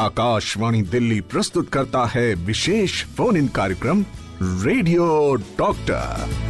आकाशवाणी दिल्ली प्रस्तुत करता है विशेष फोन इन कार्यक्रम रेडियो डॉक्टर।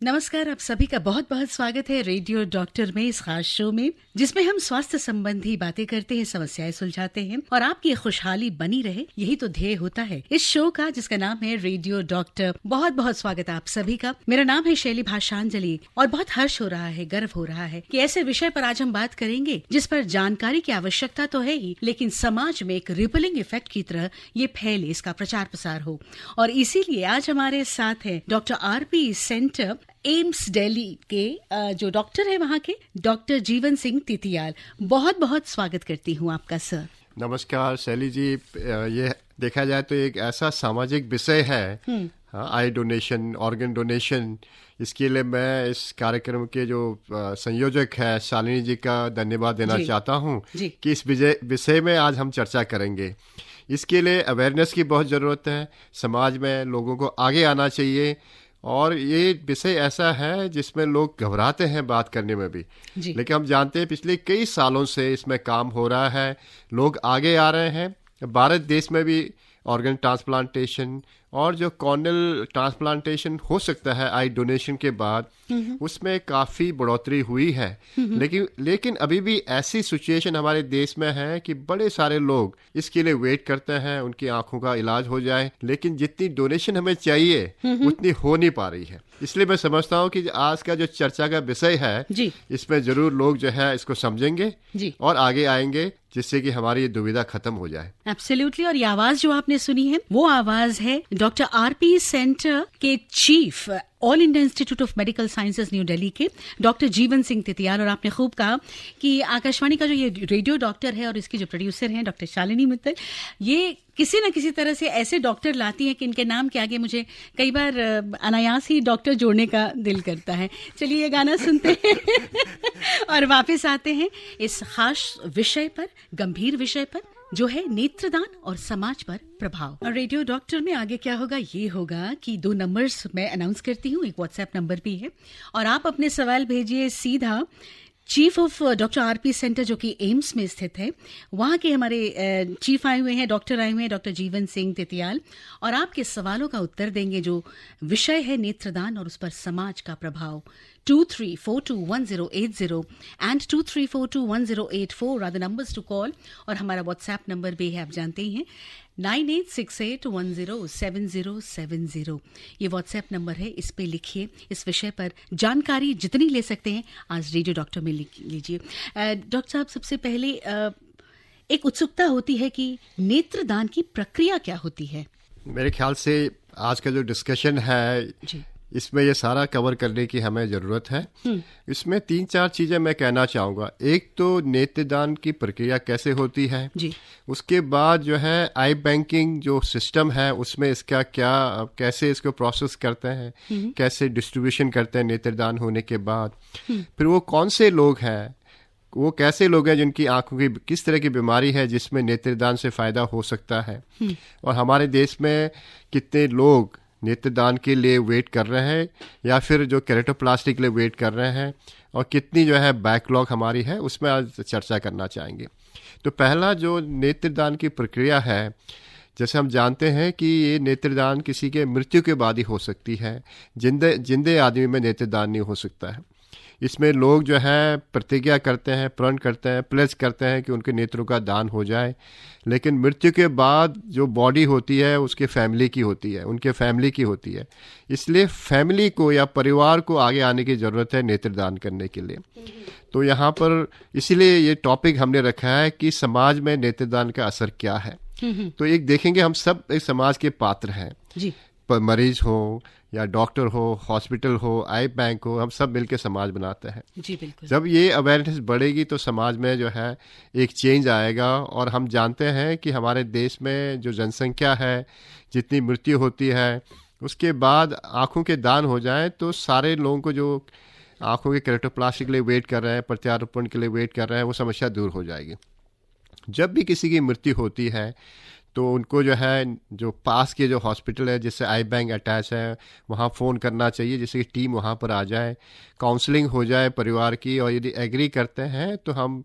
नमस्कार, आप सभी का बहुत बहुत स्वागत है रेडियो डॉक्टर में, इस खास शो में जिसमें हम स्वास्थ्य संबंधी बातें करते हैं, समस्याएं सुलझाते हैं और आपकी खुशहाली बनी रहे, यही तो ध्येय होता है इस शो का, जिसका नाम है रेडियो डॉक्टर। बहुत बहुत स्वागत है आप सभी का। मेरा नाम है शैली भाषांजलि और बहुत हर्ष हो रहा है, गर्व हो रहा है कि ऐसे विषय पर आज हम बात करेंगे जिस पर जानकारी की आवश्यकता तो है ही, लेकिन समाज में एक रिपलिंग इफेक्ट की तरह ये फैले, इसका प्रचार प्रसार हो। और इसीलिए आज हमारे साथ है doctor RP centre AIIMS Delhi के जो डॉक्टर है वहाँ के डॉक्टर जीवन सिंह तितियाल। बहुत बहुत स्वागत करती हूँ आपका सर। नमस्कार शैली जी। ये देखा जाए तो एक ऐसा सामाजिक विषय है, आई डोनेशन, ऑर्गन डोनेशन। इसके लिए मैं इस कार्यक्रम के जो संयोजक है शालिनी जी का धन्यवाद देना चाहता हूँ कि इस विषय में आज हम चर्चा करेंगे। इसके लिए अवेयरनेस की बहुत ज़रूरत है, समाज में लोगों को आगे आना चाहिए। और ये विषय ऐसा है जिसमें लोग घबराते हैं बात करने में भी, लेकिन हम जानते हैं पिछले कई सालों से इसमें काम हो रहा है, लोग आगे आ रहे हैं। भारत देश में भी ऑर्गन ट्रांसप्लांटेशन और जो कॉर्नियल ट्रांसप्लांटेशन हो सकता है आई डोनेशन के बाद, उसमें काफ़ी बढ़ोतरी हुई है। लेकिन अभी भी ऐसी सिचुएशन हमारे देश में है कि बड़े सारे लोग इसके लिए वेट करते हैं, उनकी आंखों का इलाज हो जाए, लेकिन जितनी डोनेशन हमें चाहिए उतनी हो नहीं पा रही है। इसलिए मैं समझता हूँ कि आज का जो चर्चा का विषय है इसमें जरूर लोग जो है इसको समझेंगे और आगे आएंगे, जिससे कि हमारी ये दुविधा खत्म हो जाए। एब्सोल्युटली। और ये आवाज जो आपने सुनी है वो आवाज है डॉक्टर आरपी सेंटर के chief, all India institute of medical sciences new Delhi के डॉक्टर जीवन सिंह तितियाल। और आपने खूब कहा कि आकाशवाणी का जो ये रेडियो डॉक्टर है और इसकी जो प्रोड्यूसर हैं डॉक्टर शालिनी मित्तल, ये किसी न किसी तरह से ऐसे डॉक्टर लाती हैं कि इनके नाम के आगे मुझे कई बार अनायास ही डॉक्टर जोड़ने का दिल करता है। चलिए ये गाना सुनते हैं और वापस आते हैं इस खास विषय पर, गंभीर विषय पर, जो है नेत्रदान और समाज पर प्रभाव। और रेडियो डॉक्टर में आगे क्या होगा, ये होगा कि 2 नंबर्स मैं अनाउंस करती हूँ, एक व्हाट्सएप नंबर भी है और आप अपने सवाल भेजिए सीधा chief of doctor RP centre जो कि एम्स में स्थित है, वहाँ के हमारे चीफ आए हुए हैं, डॉक्टर आए हुए हैं, डॉक्टर जीवन सिंह तितियाल, और आपके सवालों का उत्तर देंगे। जो विषय है नेत्रदान और उस पर समाज का प्रभाव। 23421080 and 23421084 are the numbers to call. और हमारा व्हाट्सएप नंबर भी है, आप जानते ही हैं, 9868107070। ये व्हाट्सएप नंबर है, इस पे लिखिए, इस विषय पर जानकारी जितनी ले सकते हैं आज रेडियो डॉक्टर में लीजिए। डॉक्टर साहब, सबसे पहले एक उत्सुकता होती है कि नेत्रदान की प्रक्रिया क्या होती है? मेरे ख्याल से आज का जो डिस्कशन है इसमें ये सारा कवर करने की हमें ज़रूरत है। इसमें 3-4 चीज़ें मैं कहना चाहूँगा। एक तो नेत्रदान की प्रक्रिया कैसे होती है, उसके बाद जो है आई बैंकिंग जो सिस्टम है उसमें इसका क्या, कैसे इसको प्रोसेस करते हैं, कैसे डिस्ट्रीब्यूशन करते हैं नेत्रदान होने के बाद, फिर वो कौन से लोग हैं, वो कैसे लोग हैं जिनकी आंखों की किस तरह की बीमारी है जिसमें नेत्रदान से फ़ायदा हो सकता है, और हमारे देश में कितने लोग नेत्रदान के लिए वेट कर रहे हैं या फिर जो केरेटोप्लास्टी के लिए वेट कर रहे हैं, और कितनी जो है बैकलॉग हमारी है, उसमें आज चर्चा करना चाहेंगे। तो पहला जो नेत्रदान की प्रक्रिया है, जैसे हम जानते हैं कि ये नेत्रदान किसी के मृत्यु के बाद ही हो सकती है, जिंदे आदमी में नेत्रदान नहीं हो सकता है। इसमें लोग जो है प्रतिज्ञा करते हैं, प्रण करते हैं, प्लेज करते हैं कि उनके नेत्रों का दान हो जाए, लेकिन मृत्यु के बाद जो बॉडी होती है उसके फैमिली की होती है, उनके फैमिली की होती है। इसलिए फैमिली को या परिवार को आगे आने की ज़रूरत है नेत्रदान करने के लिए। तो यहाँ पर इसीलिए ये टॉपिक हमने रखा है कि समाज में नेत्रदान का असर क्या है। तो एक देखेंगे, हम सब एक समाज के पात्र हैं, मरीज हो या डॉक्टर हो, हॉस्पिटल हो, आई बैंक हो, हम सब मिलकर समाज बनाते हैं। जी बिल्कुल। जब ये अवेयरनेस बढ़ेगी तो समाज में जो है एक चेंज आएगा। और हम जानते हैं कि हमारे देश में जो जनसंख्या है, जितनी मृत्यु होती है, उसके बाद आँखों के दान हो जाए तो सारे लोगों को जो आँखों के केरेटोप्लास्टी के लिए वेट कर रहे हैं, प्रत्यारोपण के लिए वेट कर रहे हैं, वो समस्या दूर हो जाएगी। जब भी किसी की मृत्यु होती है तो उनको जो है जो पास के जो हॉस्पिटल है जिससे आई बैंक अटैच है वहाँ फ़ोन करना चाहिए, जिससे कि टीम वहाँ पर आ जाए, काउंसलिंग हो जाए परिवार की, और यदि एग्री करते हैं तो हम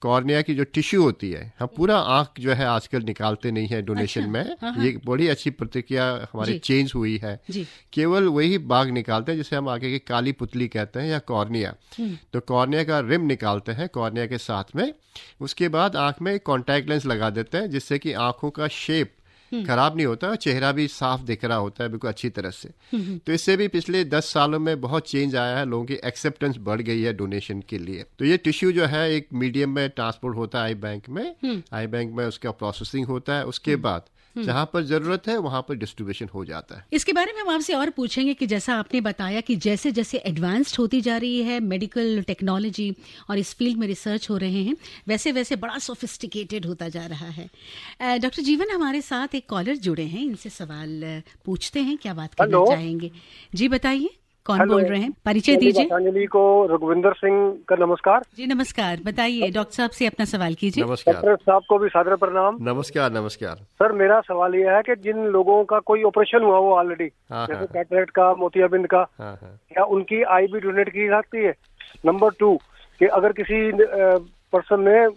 कॉर्निया की जो टिश्यू होती है, हम पूरा आंख जो है आजकल निकालते नहीं है डोनेशन अच्छा, में। हाँ, हाँ। ये बड़ी अच्छी प्रतिक्रिया हमारे जी। चेंज हुई है। जी। केवल वही भाग निकालते हैं जिसे हम आगे की काली पुतली कहते हैं या कॉर्निया। तो कॉर्निया का रिम निकालते हैं कॉर्निया के साथ में। उसके बाद आंख में कॉन्टैक्ट लेंस लगा देते हैं जिससे कि आंखों का शेप खराब नहीं होता, चेहरा भी साफ दिख रहा होता है बिल्कुल अच्छी तरह से। तो इससे भी पिछले 10 सालों में बहुत चेंज आया है, लोगों की एक्सेप्टेंस बढ़ गई है डोनेशन के लिए। तो ये टिश्यू जो है एक मीडियम में ट्रांसपोर्ट होता है आई बैंक में, आई बैंक में उसका प्रोसेसिंग होता है, उसके बाद जहां पर जरूरत है वहां पर डिस्ट्रीब्यूशन हो जाता है। इसके बारे में हम आपसे और पूछेंगे कि जैसा आपने बताया कि जैसे जैसे एडवांस्ड होती जा रही है मेडिकल टेक्नोलॉजी और इस फील्ड में रिसर्च हो रहे हैं, वैसे वैसे बड़ा सोफिस्टिकेटेड होता जा रहा है। डॉक्टर जीवन हमारे साथ एक कॉलर जुड़े हैं, इनसे सवाल पूछते हैं, क्या बात करना चाहेंगे? जी बताइए, कौन बोल रहे हैं? परिचय दीजिए। गीतांजलि को रघुविंदर सिंह का नमस्कार। जी नमस्कार, बताइए डॉक्टर साहब से अपना सवाल कीजिए। नमस्कार। डॉक्टर साहब को भी सादर प्रणाम। नमस्कार। नमस्कार सर, मेरा सवाल यह है कि जिन लोगों का कोई ऑपरेशन हुआ वो ऑलरेडी, जैसे कैटरेक्ट का, मोतियाबिंद का, क्या उनकी आई भी डोनेट की जाती है? नंबर 2 कि अगर किसी पर्सन ने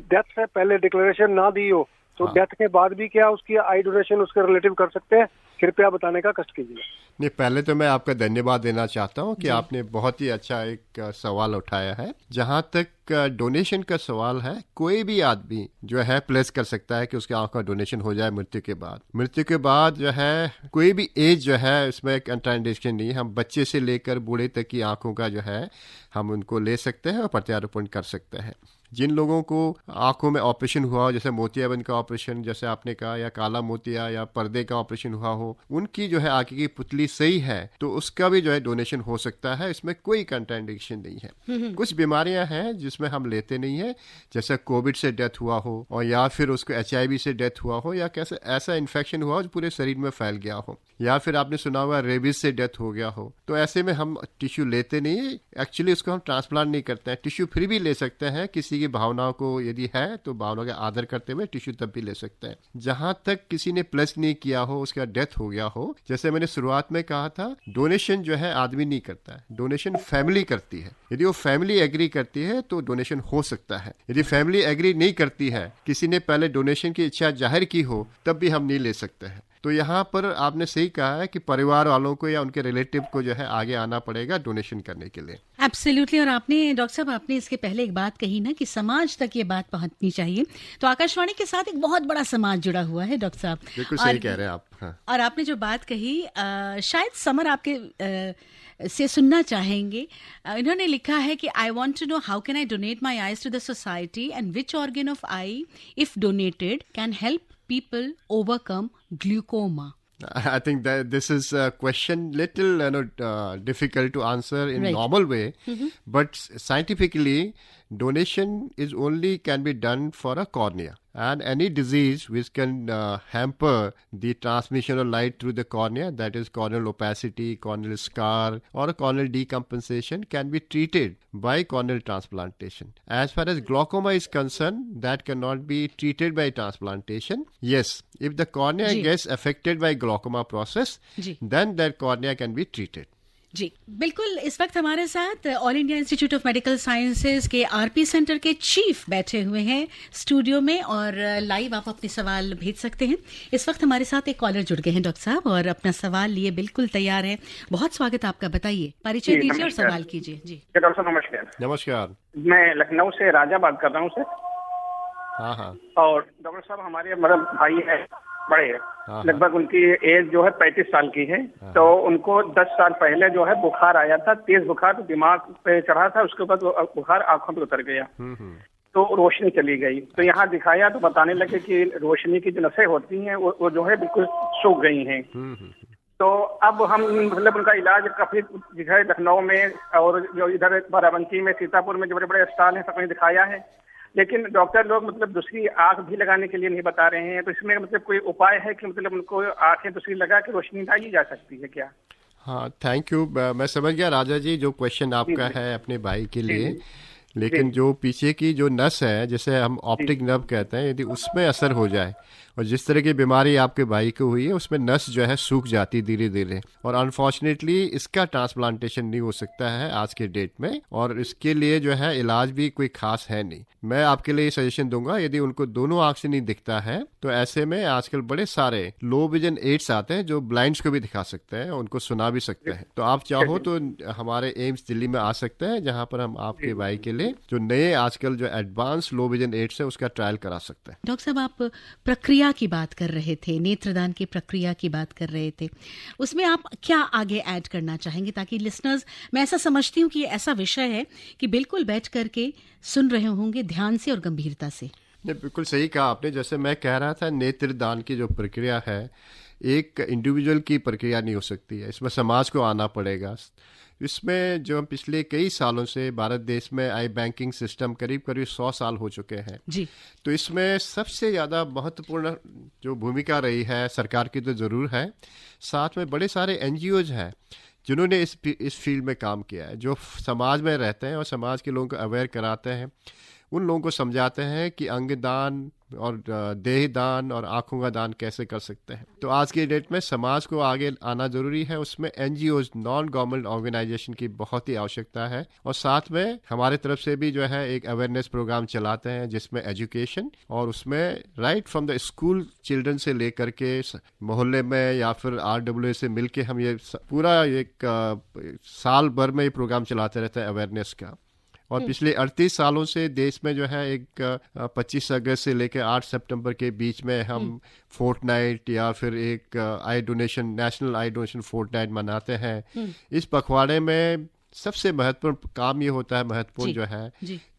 डेथ से पहले डिक्लेरेशन ना दी हो तो डेथ के बाद भी क्या उसकी आई डोनेशन उसके रिलेटिव कर सकते हैं? कृपया बताने का कष्ट कीजिए। नहीं, पहले तो मैं आपका धन्यवाद देना चाहता हूं कि आपने बहुत ही अच्छा एक सवाल उठाया है। जहां तक डोनेशन का सवाल है, कोई भी आदमी जो है प्लेस कर सकता है कि उसके आंख का डोनेशन हो जाए मृत्यु के बाद। मृत्यु के बाद जो है कोई भी एज जो है इसमें एक कंट्राइंडिकेशन नहीं है, हम बच्चे से लेकर बूढ़े तक की आंखों का जो है हम उनको ले सकते हैं और प्रत्यारोपण कर सकते हैं। जिन लोगों को आंखों में ऑपरेशन हुआ हो, जैसे मोतियाबिंद का ऑपरेशन जैसे आपने कहा, या काला मोतिया या पर्दे का ऑपरेशन हुआ हो, उनकी जो है आंख की पुतली सही है तो उसका भी जो है डोनेशन हो सकता है, इसमें कोई कंट्राइंडिकेशन नहीं है। कुछ बीमारियां हैं जिसमें हम लेते नहीं है, जैसे कोविड से डेथ हुआ हो और या फिर उसको HIV से डेथ हुआ हो, या कैसे ऐसा इन्फेक्शन हुआ हो जो पूरे शरीर में फैल गया हो, या फिर आपने सुना हुआ रेबीज से डेथ हो गया हो, तो ऐसे में हम टिश्यू लेते नहीं है। एक्चुअली उसको हम ट्रांसप्लांट नहीं करते हैं। टिश्यू फिर भी ले सकते हैं, किसी की भावनाओं को यदि है तो भावनाओं का आदर करते हुए टिश्यू तब भी ले सकते हैं। जहां तक किसी ने प्लस नहीं किया हो, उसका डेथ हो गया हो, जैसे मैंने शुरुआत में कहा था, डोनेशन जो है आदमी नहीं करता है, डोनेशन फैमिली करती है। यदि वो फैमिली एग्री करती है तो डोनेशन हो सकता है। यदि फैमिली एग्री नहीं करती है, किसी ने पहले डोनेशन की इच्छा जाहिर की हो, तब भी हम नहीं ले सकते हैं। तो यहाँ पर आपने सही कहा है कि परिवार वालों को या उनके रिलेटिव को जो है आगे आना पड़ेगा डोनेशन करने के लिए। एब्सोल्युटली। और आपने डॉक्टर साहब आपने इसके पहले एक बात कही ना कि समाज तक ये बात पहुंचनी चाहिए, तो आकाशवाणी के साथ एक बहुत बड़ा समाज जुड़ा हुआ है डॉक्टर साहब। बिल्कुल सही कह रहे हैं आप। हाँ। और आपने जो बात कही शायद समर आपके से सुनना चाहेंगे। इन्होंने लिखा है कि I want to know how can I donate my eyes to the society and which organ of eye if donated can help people overcome glaucoma? I think that this is a question little difficult to answer in normal way, but scientifically donation is only can be done for a cornea, and any disease which can hamper the transmission of light through the cornea, that is corneal opacity, corneal scar or corneal decompensation, can be treated by corneal transplantation. As far as glaucoma is concerned, that cannot be treated by transplantation. Yes, if the cornea gets affected by glaucoma process, then that cornea can be treated. जी बिल्कुल। इस वक्त हमारे साथ all India institute of medical sciences के RP centre के chief बैठे हुए हैं स्टूडियो में, और लाइव आप अपने सवाल भेज सकते हैं। इस वक्त हमारे साथ एक कॉलर जुड़ गए हैं डॉक्टर साहब, और अपना सवाल लिए बिल्कुल तैयार है। बहुत स्वागत आपका, बताइए, परिचय दीजिए और सवाल कीजिए। जी डॉक्टर साहब नमस्कार। नमस्कार। मैं लखनऊ से राजा बात कर रहा हूँ सर। हाँ हाँ। और डॉक्टर साहब हमारे मतलब भाई है, बड़े हैं, लगभग उनकी एज जो है 35 साल की है। तो उनको 10 साल पहले जो है बुखार आया था, तेज बुखार, तो दिमाग पे चढ़ा था, उसके बाद बुखार आंखों पे उतर गया, तो रोशनी चली गई। तो यहाँ दिखाया तो बताने लगे कि रोशनी की जो नसें होती हैं वो जो है बिल्कुल सूख गई हैं। तो अब हम मतलब उनका इलाज काफी जगह लखनऊ में और जो इधर बाराबंकी में, सीतापुर में जो बड़े बड़े अस्पताल हैं, सब कहीं दिखाया है, लेकिन डॉक्टर लोग मतलब दूसरी आंख भी लगाने के लिए नहीं बता रहे हैं। तो इसमें मतलब कोई उपाय है कि मतलब उनको आंखें दूसरी लगा के रोशनी लाई जा सकती है क्या? हाँ, थैंक यू। मैं समझ गया राजा जी जो क्वेश्चन आपका है अपने भाई के लिए। लेकिन जो पीछे की जो नस है, जैसे हम ऑप्टिक नर्व कहते हैं, यदि उसमें असर हो जाए और जिस तरह की बीमारी आपके भाई को हुई है उसमें नस जो है सूख जाती धीरे धीरे, और अनफॉर्चुनेटली इसका ट्रांसप्लांटेशन नहीं हो सकता है आज के डेट में, और इसके लिए जो है इलाज भी कोई खास है नहीं। मैं आपके लिए सजेशन दूंगा, यदि उनको दोनों आंख से नहीं दिखता है तो ऐसे में आजकल बड़े सारे लो विजन एड्स आते हैं जो ब्लाइंड्स को भी दिखा सकते हैं, उनको सुना भी सकते हैं। तो आप चाहो तो हमारे एम्स दिल्ली में आ सकते हैं, जहां पर हम आपके भाई के लिए जो नए आजकल जो एडवांस लो विजन एड्स है उसका ट्रायल करा सकते हैं। डॉक्टर साहब, आप प्रक्रिया की बात कर रहे थे, नेत्रदान की प्रक्रिया की बात कर रहे थे, उसमें आप क्या आगे ऐड करना चाहेंगे ताकि लिसनर्स, मैं ऐसा समझती हूँ कि ये ऐसा विषय है कि बिल्कुल बैठ करके सुन रहे होंगे ध्यान से और गंभीरता से। नहीं, बिल्कुल सही कहा आपने। जैसे मैं कह रहा था, नेत्रदान की जो प्रक्रिया है एक इंडिविजुअल की प्रक्रिया नहीं हो सकती है, इसमें समाज को आना पड़ेगा। इसमें जो हम पिछले कई सालों से भारत देश में आई बैंकिंग सिस्टम करीब करीब 100 साल हो चुके हैं जी। तो इसमें सबसे ज़्यादा महत्वपूर्ण जो भूमिका रही है सरकार की तो ज़रूर है, साथ में बड़े सारे एनजीओज हैं जिन्होंने इस फील्ड में काम किया है, जो समाज में रहते हैं और समाज के लोगों को अवेयर कराते हैं, उन लोगों को समझाते हैं कि अंगदान और देहदान और आंखों का दान कैसे कर सकते हैं। तो आज के डेट में समाज को आगे आना जरूरी है, उसमें एनजीओज, नॉन गवर्नमेंट ऑर्गेनाइजेशन की बहुत ही आवश्यकता है, और साथ में हमारे तरफ से भी जो है एक अवेयरनेस प्रोग्राम चलाते हैं जिसमें एजुकेशन, और उसमें right from the school children से लेकर के मोहल्ले में या फिर RWA से मिलके हम ये पूरा एक साल भर में ये प्रोग्राम चलाते रहते हैं अवेयरनेस का। और पिछले 38 सालों से देश में जो है एक 25 अगस्त से लेकर 8 सितंबर के बीच में हम फोर्टनाइट या फिर एक eye donation, national eye donation fortnight मनाते हैं। इस पखवाड़े में सबसे महत्वपूर्ण काम ये होता है, महत्वपूर्ण जो है,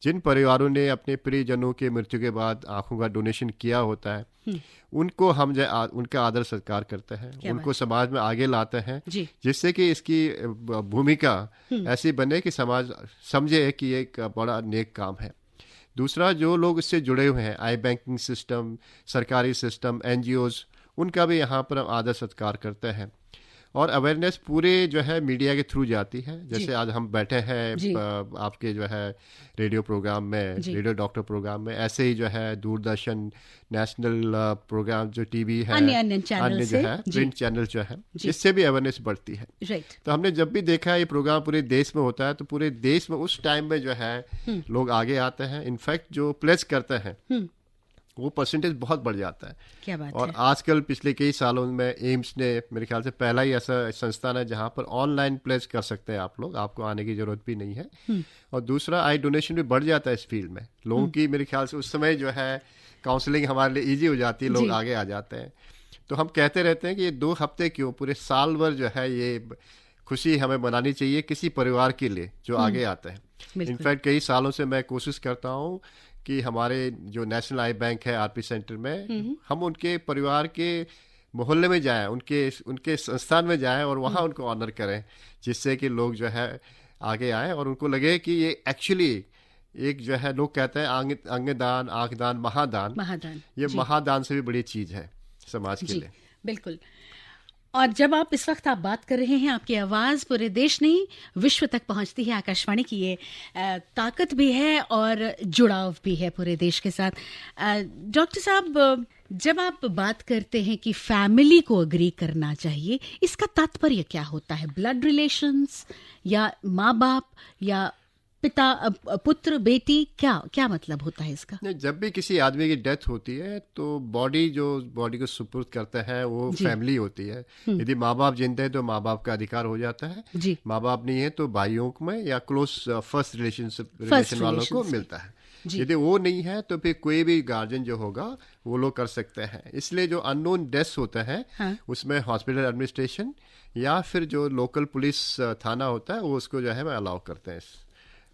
जिन परिवारों ने अपने प्रियजनों के मृत्यु के बाद आंखों का डोनेशन किया होता है उनको हम उनका आदर सत्कार करते हैं, उनको समाज में आगे लाते हैं, जिससे कि इसकी भूमिका ऐसी बने कि समाज समझे कि ये एक बड़ा नेक काम है। दूसरा, जो लोग इससे जुड़े हुए हैं, आई बैंकिंग सिस्टम, सरकारी सिस्टम, एनजीओज, उनका भी यहाँ पर हम आदर सत्कार करते हैं। और अवेयरनेस पूरे जो है मीडिया के थ्रू जाती है, जैसे आज हम बैठे हैं आपके जो है रेडियो प्रोग्राम में, रेडियो डॉक्टर प्रोग्राम में, ऐसे ही जो है दूरदर्शन, नेशनल प्रोग्राम जो टीवी है, अन्य जो है प्रिंट चैनल जो है, इससे भी अवेयरनेस बढ़ती है। तो हमने जब भी देखा है ये प्रोग्राम पूरे देश में होता है तो पूरे देश में उस टाइम में जो है लोग आगे आते हैं, इनफैक्ट जो प्लेज करते हैं वो परसेंटेज बहुत बढ़ जाता है। क्या बात और है? आजकल पिछले कई सालों में एम्स ने मेरे ख्याल से पहला ही ऐसा संस्थान है जहां पर ऑनलाइन प्लेज कर सकते हैं आप लोग, आपको आने की जरूरत भी नहीं है। और दूसरा, आई डोनेशन भी बढ़ जाता है इस फील्ड में, लोगों की मेरे ख्याल से उस समय जो है काउंसलिंग हमारे लिए ईजी हो जाती है, लोग आगे आ जाते हैं। तो हम कहते रहते हैं कि ये 2 हफ्ते क्यों, पूरे साल भर जो है ये खुशी हमें मनानी चाहिए किसी परिवार के लिए जो आगे आते हैं। इनफैक्ट कई सालों से मैं कोशिश करता हूँ कि हमारे जो नेशनल आई बैंक है RP सेंटर में, हम उनके परिवार के मोहल्ले में जाएं, उनके संस्थान में जाएं और वहाँ उनको ऑनर करें, जिससे कि लोग जो है आगे आएं और उनको लगे कि ये एक्चुअली एक जो है, लोग कहते हैं अंगदान, आंखदान, महादान, ये महादान से भी बड़ी चीज है समाज के लिए। बिल्कुल। और जब आप इस वक्त आप बात कर रहे हैं, आपकी आवाज़ पूरे देश नहीं विश्व तक पहुंचती है। आकाशवाणी की ये ताकत भी है और जुड़ाव भी है पूरे देश के साथ। डॉक्टर साहब, जब आप बात करते हैं कि फैमिली को अग्री करना चाहिए, इसका तात्पर्य क्या होता है? ब्लड रिलेशंस या माँ बाप या पिता पुत्र बेटी, क्या मतलब होता है इसका? नहीं, जब भी किसी आदमी की डेथ होती है तो बॉडी को सुपुर्द करता है वो फैमिली होती है। यदि माँ बाप जिंदा है तो माँ बाप का अधिकार हो जाता है, माँ बाप नहीं है तो भाइयों में या क्लोज फर्स्ट रिलेशन वालों को मिलता है। यदि वो नहीं है तो फिर कोई भी गार्जियन जो होगा वो लोग कर सकते हैं। इसलिए जो अननोन डेथ होता है उसमें हॉस्पिटल एडमिनिस्ट्रेशन या फिर जो लोकल पुलिस थाना होता है वो उसको जो है अलाउ करते हैं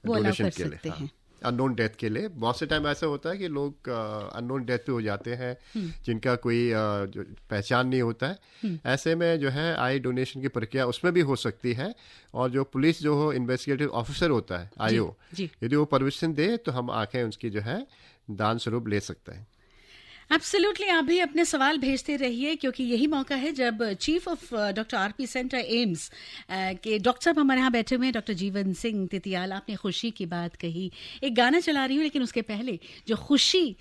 डोनेशन के लिए, अननोन डेथ के लिए। बहुत से टाइम ऐसा होता है कि लोग अननोन डेथ पे हो जाते हैं जिनका कोई जो पहचान नहीं होता है। ऐसे में जो है आई डोनेशन की प्रक्रिया उसमें भी हो सकती है, और जो पुलिस जो हो इन्वेस्टिगेटिव ऑफिसर होता है IO, यदि वो परमिशन दे तो हम आंखें उसकी जो है दान स्वरूप ले सकते हैं। एब्सोल्युटली, आप भी अपने सवाल भेजते रहिए क्योंकि यही मौका है जब chief of doctor RP centre AIIMS के डॉक्टर साहब हमारे यहाँ बैठे हुए हैं, डॉक्टर जीवन सिंह तितियाल। आपने खुशी की बात कही, एक गाना चला रही हूँ लेकिन उसके पहले जो खुशी,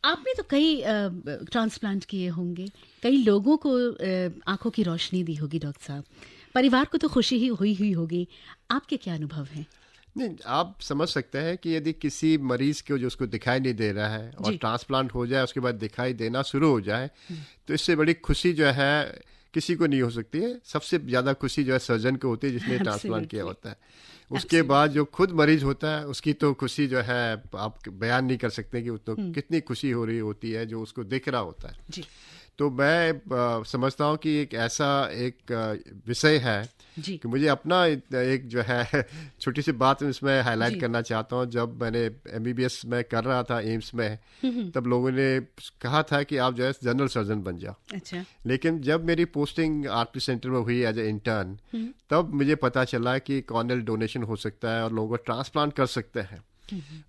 आपने तो कई ट्रांसप्लांट किए होंगे, कई लोगों को आंखों की रोशनी दी होगी डॉक्टर साहब, परिवार को तो खुशी ही हुई होगी, आपके क्या अनुभव हैं? नहीं, आप समझ सकते हैं कि यदि किसी मरीज को जो उसको दिखाई नहीं दे रहा है और ट्रांसप्लांट हो जाए, उसके बाद दिखाई देना शुरू हो जाए, तो इससे बड़ी खुशी जो है किसी को नहीं हो सकती है। सबसे ज़्यादा खुशी जो है सर्जन को होती है जिसने ट्रांसप्लांट किया होता है। उसके बाद जो खुद मरीज होता है उसकी तो खुशी जो है आप बयान नहीं कर सकते कि तो कितनी खुशी हो रही होती है जो उसको दिख रहा होता है जी। तो मैं समझता हूँ कि एक ऐसा एक विषय है कि मुझे अपना एक जो है छोटी सी बात इसमें हाईलाइट करना चाहता हूँ। जब मैंने MBBS में कर रहा था एम्स में, तब लोगों ने कहा था कि आप जो है जनरल सर्जन बन जाओ। अच्छा। लेकिन जब मेरी पोस्टिंग आरपी सेंटर में हुई एज ए इंटर्न, तब मुझे पता चला कि कॉर्नियल डोनेशन हो सकता है और लोगों को ट्रांसप्लांट कर सकते हैं।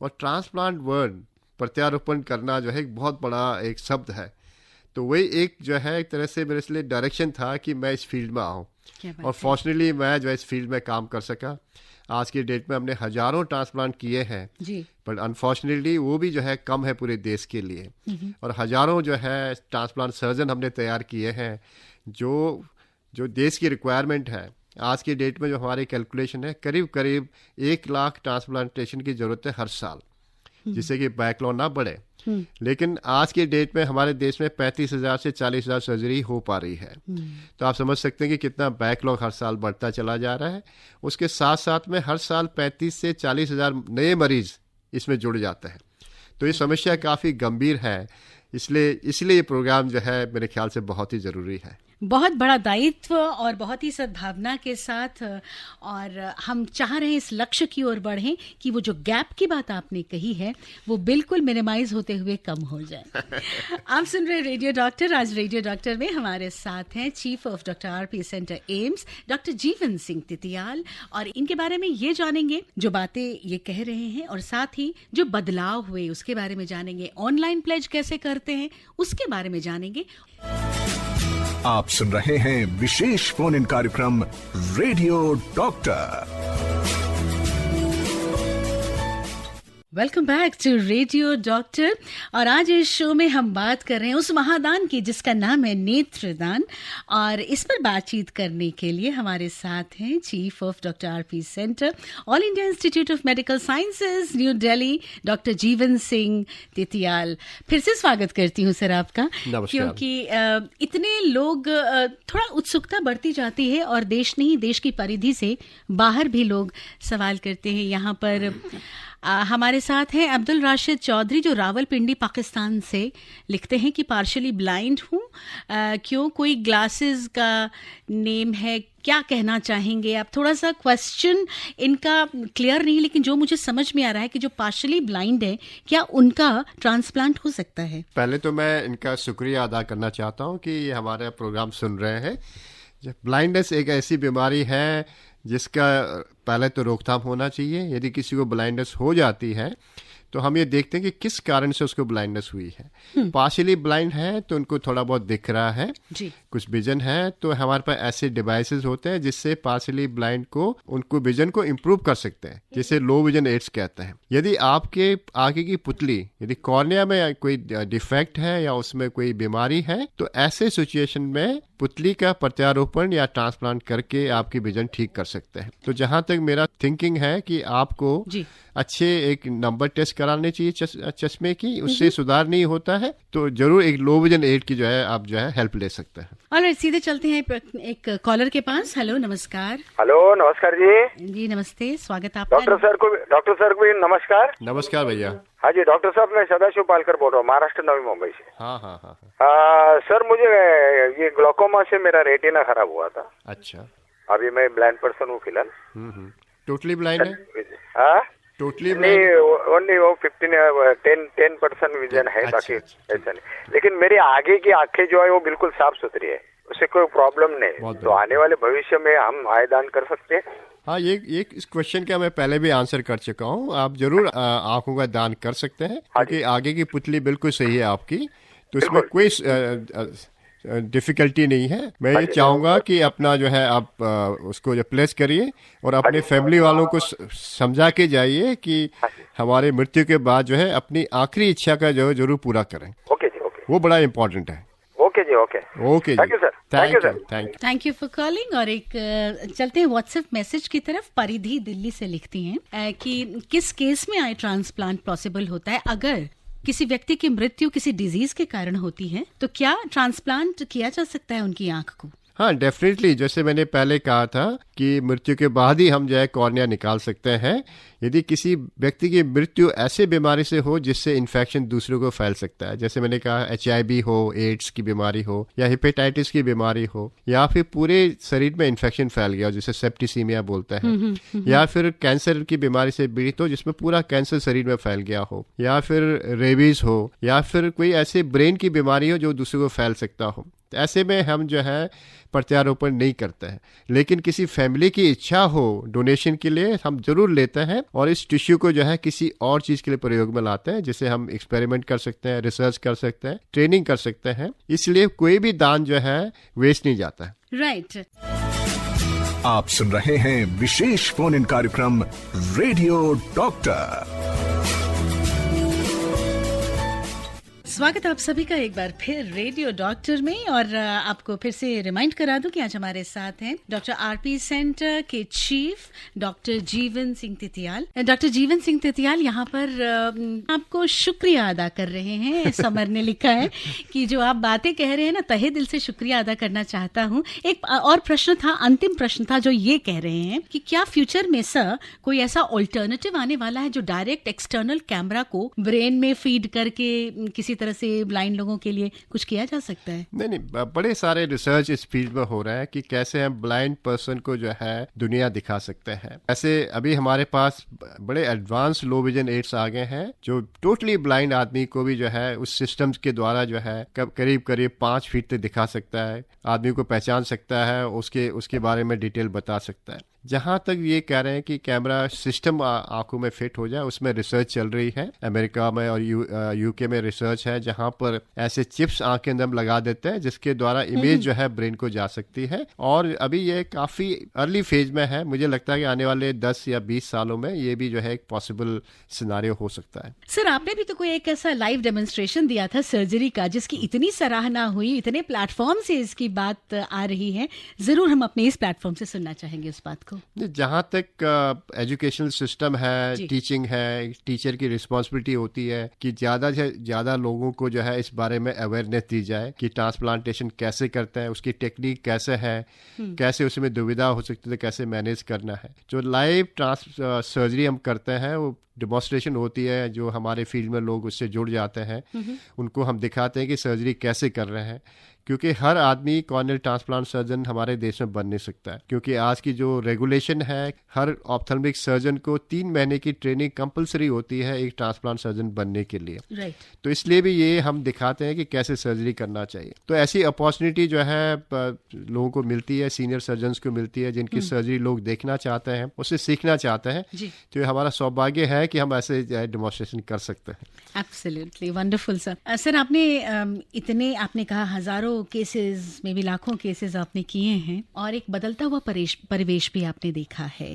और ट्रांसप्लांट वर्ड, प्रत्यारोपण करना जो है एक बहुत बड़ा एक शब्द है। तो वही एक जो है एक तरह से मेरे लिए डायरेक्शन था कि मैं इस फील्ड में आऊँ, और फॉर्चुनेटली मैं जो है इस फील्ड में काम कर सका। आज की डेट में हमने हजारों ट्रांसप्लांट किए हैं, पर अनफॉर्चुनेटली वो भी जो है कम है पूरे देश के लिए। और हजारों जो है ट्रांसप्लांट सर्जन हमने तैयार किए हैं जो देश की रिक्वायरमेंट है। आज की डेट में जो हमारी कैलकुलेशन है, करीब करीब 1 लाख ट्रांसप्लांटेशन की जरूरत है हर साल, जिससे कि बैकलॉग ना बढ़े। लेकिन आज के डेट में हमारे देश में 35,000 से 40,000 सर्जरी हो पा रही है। तो आप समझ सकते हैं कि कितना बैकलॉग हर साल बढ़ता चला जा रहा है। उसके साथ साथ में हर साल 35 से 40,000 नए मरीज इसमें जुड़ जाते हैं। तो ये समस्या काफ़ी गंभीर है, इसलिए ये प्रोग्राम जो है मेरे ख्याल से बहुत ही ज़रूरी है। बहुत बड़ा दायित्व और बहुत ही सद्भावना के साथ, और हम चाह रहे हैं इस लक्ष्य की ओर बढ़ें कि वो जो गैप की बात आपने कही है वो बिल्कुल मिनिमाइज होते हुए कम हो जाए। आप सुन रहे रेडियो डॉक्टर। आज रेडियो डॉक्टर में हमारे साथ हैं chief of doctor RP centre AIIMS doctor Jeevan Singh Titiyal, और इनके बारे में ये जानेंगे जो बातें ये कह रहे हैं, और साथ ही जो बदलाव हुए उसके बारे में जानेंगे। ऑनलाइन प्लेज कैसे करते हैं उसके बारे में जानेंगे। आप सुन रहे हैं विशेष फोन इन कार्यक्रम radio doctor. Welcome back to radio doctor. और आज इस शो में हम बात कर रहे हैं उस महादान की जिसका नाम है नेत्रदान, और इस पर बातचीत करने के लिए हमारे साथ हैं chief of doctor RP centre all India institute of medical sciences new Delhi doctor Jeevan Singh Titiyal. फिर से स्वागत करती हूँ सर आपका, क्योंकि इतने लोग थोड़ा उत्सुकता बढ़ती जाती है, और देश नहीं देश की परिधि से बाहर भी लोग सवाल करते हैं। यहाँ पर हमारे साथ हैं अब्दुल राशिद चौधरी जो रावलपिंडी पाकिस्तान से लिखते हैं कि पार्शली ब्लाइंड हूँ, क्यों कोई ग्लासेस का नेम है, क्या कहना चाहेंगे आप? थोड़ा सा क्वेश्चन इनका क्लियर नहीं, लेकिन जो मुझे समझ में आ रहा है कि जो पार्शली ब्लाइंड है क्या उनका ट्रांसप्लांट हो सकता है? पहले तो मैं इनका शुक्रिया अदा करना चाहता हूँ कि हमारा प्रोग्राम सुन रहे हैं। ब्लाइंडनेस एक ऐसी बीमारी है जिसका पहले तो रोकथाम होना चाहिए। यदि किसी को ब्लाइंडनेस हो जाती है तो हम ये देखते हैं कि किस कारण से उसको ब्लाइंडनेस हुई है। पार्शियली ब्लाइंड है तो उनको थोड़ा बहुत दिख रहा है जी। कुछ विजन है, तो हमारे पास ऐसे डिवाइसेस होते हैं जिससे पार्शियली ब्लाइंड को उनको विजन को इम्प्रूव कर सकते हैं, जिसे लो विजन एड्स कहते हैं। यदि आपके आगे की पुतली यदि कॉर्निया में कोई डिफेक्ट है या उसमें कोई बीमारी है, तो ऐसे सिचुएशन में पुतली का प्रत्यारोपण या ट्रांसप्लांट करके आपकी विजन ठीक कर सकते हैं। तो जहां तक मेरा थिंकिंग है कि आपको अच्छे एक नंबर टेस्ट कराने चाहिए चश्मे की, उससे सुधार नहीं होता है तो जरूर एक लो विजन एड की जो है आप जो है हेल्प ले सकते हैं। ऑलराइट, सीधे चलते हैं एक कॉलर के पास। हेलो, नमस्कार। हेलो, नमस्कार जी नमस्ते, स्वागत आपका। डॉक्टर सर को नमस्कार। नमस्कार भैया। हाँ जी डॉक्टर साहब, मैं सदाशिव पालकर बोल रहा हूँ, महाराष्ट्र नवी मुंबई से। हाँ। सर मुझे ये ग्लोकोमा से मेरा रेटिना खराब हुआ था। अच्छा। अभी मैं ब्लाइंड पर्सन हूँ फिलहाल। टोटली ब्लाइंड है? हाँ, टोटली नहीं, ओनली वो 10% विजन है, बाकी ऐसा नहीं। लेकिन मेरी आगे की आंखें जो है वो बिल्कुल साफ सुथरी है, उससे कोई प्रॉब्लम नहीं। तो आने वाले भविष्य में हम आय दान कर सकते हैं। हाँ, ये इस क्वेश्चन का मैं पहले भी आंसर कर चुका हूँ। आप जरूर आंखों का दान कर सकते हैं, क्योंकि आगे की पुतली बिल्कुल सही है आपकी। तो इसमें कोई डिफिकल्टी नहीं है। मैं ये चाहूँगा कि अपना जो है आप उसको जो प्लेस करिए और अपने फैमिली वालों को समझा के जाइए कि हमारे मृत्यु के बाद जो है अपनी आखिरी इच्छा का जो जरूर पूरा करें। ओके जी, ओके, वो बड़ा इम्पोर्टेंट है। Okay ji, okay, okay, thank you sir, thank you sir, thank you for calling. और एक चलते हैं व्हाट्सएप मैसेज की तरफ। परिधि दिल्ली से लिखती हैं कि किस केस में आई ट्रांसप्लांट पॉसिबल होता है? अगर किसी व्यक्ति की मृत्यु किसी डिजीज के कारण होती है तो क्या ट्रांसप्लांट किया जा सकता है उनकी आंख को? हाँ, डेफिनेटली। जैसे मैंने पहले कहा था कि मृत्यु के बाद ही हम जो है कॉर्निया निकाल सकते हैं। यदि किसी व्यक्ति की मृत्यु ऐसे बीमारी से हो जिससे इन्फेक्शन दूसरों को फैल सकता है, जैसे मैंने कहा HIV हो, एड्स की बीमारी हो, या हेपेटाइटिस की बीमारी हो, या फिर पूरे शरीर में इन्फेक्शन फैल गया हो जिसे सेप्टिसीमिया बोलते हैं, या फिर कैंसर की बीमारी से पीड़ित हो जिसमें पूरा कैंसर शरीर में फैल गया हो, या फिर रेबीज हो, या फिर कोई ऐसे ब्रेन की बीमारी हो जो दूसरों को फैल सकता हो, ऐसे में हम जो है प्रत्यारोपण नहीं करते हैं। लेकिन किसी फैमिली की इच्छा हो डोनेशन के लिए, हम जरूर लेते हैं और इस टिश्यू को जो है किसी और चीज के लिए प्रयोग में लाते हैं, जिसे हम एक्सपेरिमेंट कर सकते हैं, रिसर्च कर सकते हैं, ट्रेनिंग कर सकते हैं। इसलिए कोई भी दान जो है वेस्ट नहीं जाता है। राइट। आप सुन रहे हैं विशेष फोन इन कार्यक्रम रेडियो डॉक्टर। स्वागत आप सभी का एक बार फिर रेडियो डॉक्टर में। और आपको फिर से रिमाइंड करा दूं कि आज हमारे साथ हैं डॉक्टर RP सेंटर के chief doctor Jeevan Singh Titiyal. Doctor Jeevan Singh Titiyal यहाँ पर आपको शुक्रिया अदा कर रहे हैं। समर ने लिखा है कि जो आप बातें कह रहे हैं ना, तहे दिल से शुक्रिया अदा करना चाहता हूँ। एक और प्रश्न था, अंतिम प्रश्न था, जो ये कह रहे हैं कि क्या फ्यूचर में सर कोई ऐसा ऑल्टरनेटिव आने वाला है जो डायरेक्ट एक्सटर्नल कैमरा को ब्रेन में फीड करके किसी तरह से ब्लाइंड लोगों के लिए कुछ किया जा सकता है? नहीं, बड़े सारे रिसर्च इस फील्ड में हो रहा है कि कैसे हम ब्लाइंड पर्सन को जो है दुनिया दिखा सकते हैं। ऐसे अभी हमारे पास बड़े एडवांस लो विजन एड्स आ गए हैं जो टोटली ब्लाइंड आदमी को भी जो है उस सिस्टम के द्वारा जो है करीब करीब 5 फीट तक दिखा सकता है, आदमी को पहचान सकता है, उसके बारे में डिटेल बता सकता है। जहां तक ये कह रहे हैं कि कैमरा सिस्टम आंखों में फिट हो जाए, उसमें रिसर्च चल रही है। अमेरिका में और यूके में रिसर्च है जहां पर ऐसे चिप्स आंख के अंदर लगा देते हैं जिसके द्वारा इमेज जो है ब्रेन को जा सकती है। और अभी ये काफी अर्ली फेज में है। मुझे लगता है कि आने वाले 10 या 20 सालों में ये भी जो है एक पॉसिबल सिनारियो हो सकता है। सर, आपने भी तो कोई एक ऐसा लाइव डेमोन्स्ट्रेशन दिया था सर्जरी का जिसकी इतनी सराहना हुई, इतने प्लेटफॉर्म से इसकी बात आ रही है। जरूर हम अपने इस प्लेटफॉर्म से सुनना चाहेंगे उस बात को। जहां तक एजुकेशनल सिस्टम है, टीचिंग है, टीचर की रिस्पॉन्सिबिलिटी होती है कि ज्यादा से ज्यादा लोगों को जो है इस बारे में अवेयरनेस दी जाए कि ट्रांसप्लांटेशन कैसे करते हैं, उसकी टेक्निक कैसे है, कैसे उसमें दुविधा हो सकती है, कैसे मैनेज करना है। जो लाइव सर्जरी हम करते हैं वो डेमोन्स्ट्रेशन होती है, जो हमारे फील्ड में लोग उससे जुड़ जाते हैं, उनको हम दिखाते हैं कि सर्जरी कैसे कर रहे हैं। क्योंकि हर आदमी कॉर्नियल ट्रांसप्लांट सर्जन हमारे देश में बन नहीं सकता है, क्योंकि आज की जो रेगुलेशन है, हर ऑप्थेल्मिक सर्जन को 3 महीने की ट्रेनिंग कंपलसरी होती है एक ट्रांसप्लांट सर्जन बनने के लिए। तो इसलिए भी ये हम दिखाते हैं कि कैसे सर्जरी करना चाहिए। तो ऐसी अपॉर्चुनिटी जो है लोगों को मिलती है, सीनियर सर्जन को मिलती है जिनकी सर्जरी लोग देखना चाहते हैं, उससे सीखना चाहते हैं। तो ये हमारा सौभाग्य है कि हम ऐसे डेमोन्स्ट्रेशन कर सकते हैं। Absolutely wonderful sir. सर, आपने कहा हजारों केसेस में भी लाखों केसेस आपने किए हैं और एक बदलता हुआ परिवेश भी आपने देखा है।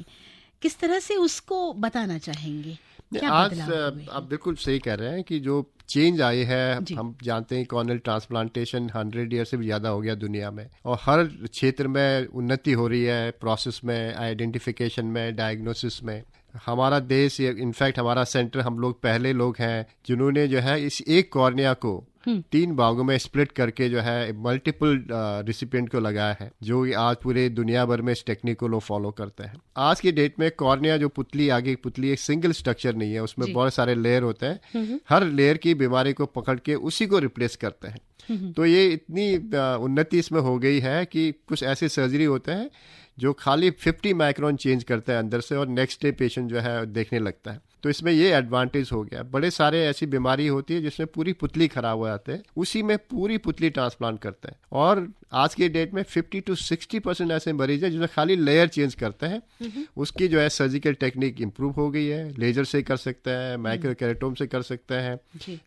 किस तरह से उसको बताना चाहेंगे? क्या आज आप बिल्कुल सही कह रहे हैं कि जो चेंज आई है, हम जानते हैं कॉर्नियल ट्रांसप्लांटेशन 100 ईयर से भी ज्यादा हो गया दुनिया में, और हर क्षेत्र में उन्नति हो रही है, प्रोसेस में, आइडेंटिफिकेशन में, डायग्नोसिस में। हमारा देश, इनफैक्ट हमारा सेंटर, हम लोग पहले लोग हैं जिन्होंने जो है इस एक कॉर्निया को 3 भागों में स्प्लिट करके जो है मल्टीपल रिसिपिएंट को लगाया है, जो आज पूरे दुनिया भर में इस टेक्निक को लोग फॉलो करते हैं। आज की डेट में कॉर्निया जो पुतली, आगे की पुतली एक सिंगल स्ट्रक्चर नहीं है, उसमें बहुत सारे लेयर होते हैं। हर लेयर की बीमारी को पकड़ के उसी को रिप्लेस करते हैं। तो ये इतनी उन्नति इसमें हो गई है कि कुछ ऐसे सर्जरी होते हैं जो खाली 50 माइक्रोन चेंज करता है अंदर से और नेक्स्ट डे पेशेंट जो है देखने लगता है। तो इसमें ये एडवांटेज हो गया। बड़े सारे ऐसी बीमारी होती है जिसमें पूरी पुतली खराब हो जाते हैं, उसी में पूरी पुतली ट्रांसप्लांट करते हैं। और आज के डेट में 50 to 60% ऐसे मरीज हैं जिसमें खाली लेयर चेंज करते हैं। उसकी जो है सर्जिकल टेक्निक इंप्रूव हो गई है, लेजर से कर सकते हैं, माइक्रो केरेटोम से कर सकते हैं,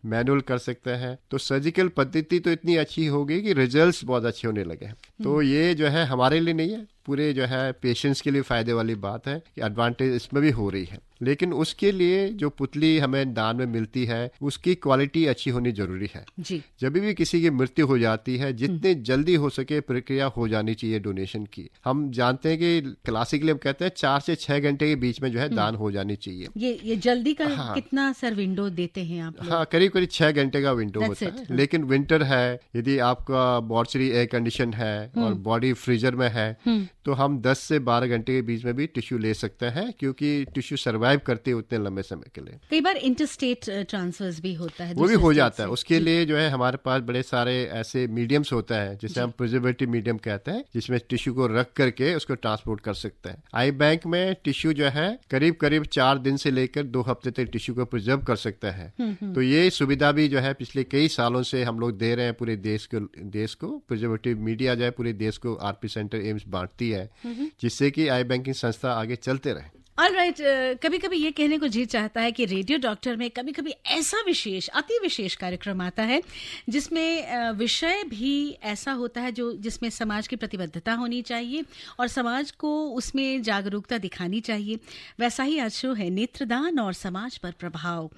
मैनुअल कर सकते हैं। तो सर्जिकल पद्धति तो इतनी अच्छी हो गई कि रिजल्ट्स बहुत अच्छे होने लगे हैं। तो ये जो है हमारे लिए नहीं है, पूरे जो है पेशेंट्स के लिए फायदे वाली बात है कि एडवांटेज इसमें भी हो रही है। लेकिन उसके लिए जो पुतली हमें दान में मिलती है उसकी क्वालिटी अच्छी होनी जरूरी है जी। जब भी किसी की मृत्यु हो जाती है जितने जल्दी हो सके प्रक्रिया हो जानी चाहिए डोनेशन की। हम जानते हैं कि क्लासिकली हम कहते हैं 4 से 6 घंटे के बीच में जो है दान हो जानी चाहिए। ये जल्दी का कितना सर विंडो देते हैं आप लोग? हाँ, करीब 6 घंटे का विंडो होता है। लेकिन विंटर है, यदि आपका मॉर्चरी एयर कंडीशन है और बॉडी फ्रीजर में है तो हम 10 से 12 घंटे के बीच में भी टिश्यू ले सकते हैं, क्योंकि टिश्यू सर्वाइव करते हैं उतने लंबे समय के लिए। कई बार इंटरस्टेट ट्रांसफर्स भी होता है, वो भी हो जाता है। उसके लिए जो है हमारे पास बड़े सारे ऐसे मीडियम्स होता है जिसे हम प्रिजर्वेटिव मीडियम कहते हैं, जिसमें टिश्यू को रख करके उसको ट्रांसपोर्ट कर सकते हैं। आई बैंक में टिश्यू जो है करीब 4 दिन से लेकर 2 हफ्ते तक टिश्यू को प्रिजर्व कर सकता है। तो ये सुविधा भी जो है पिछले कई सालों से हम लोग दे रहे हैं पूरे देश को। प्रिजर्वेटिव मीडिया जो है पूरे देश को आरपी सेंटर एम्स बांटती है, जिससे कि आई बैंकिंग संस्था आगे चलते रहे। ऑलराइट, कभी कभी ये कहने को जी चाहता है कि रेडियो डॉक्टर में कभी कभी ऐसा विशेष अति विशेष कार्यक्रम आता है जिसमें विषय भी ऐसा होता है जिसमें समाज की प्रतिबद्धता होनी चाहिए और समाज को उसमें जागरूकता दिखानी चाहिए। वैसा ही आज शो है नेत्रदान और समाज पर प्रभाव,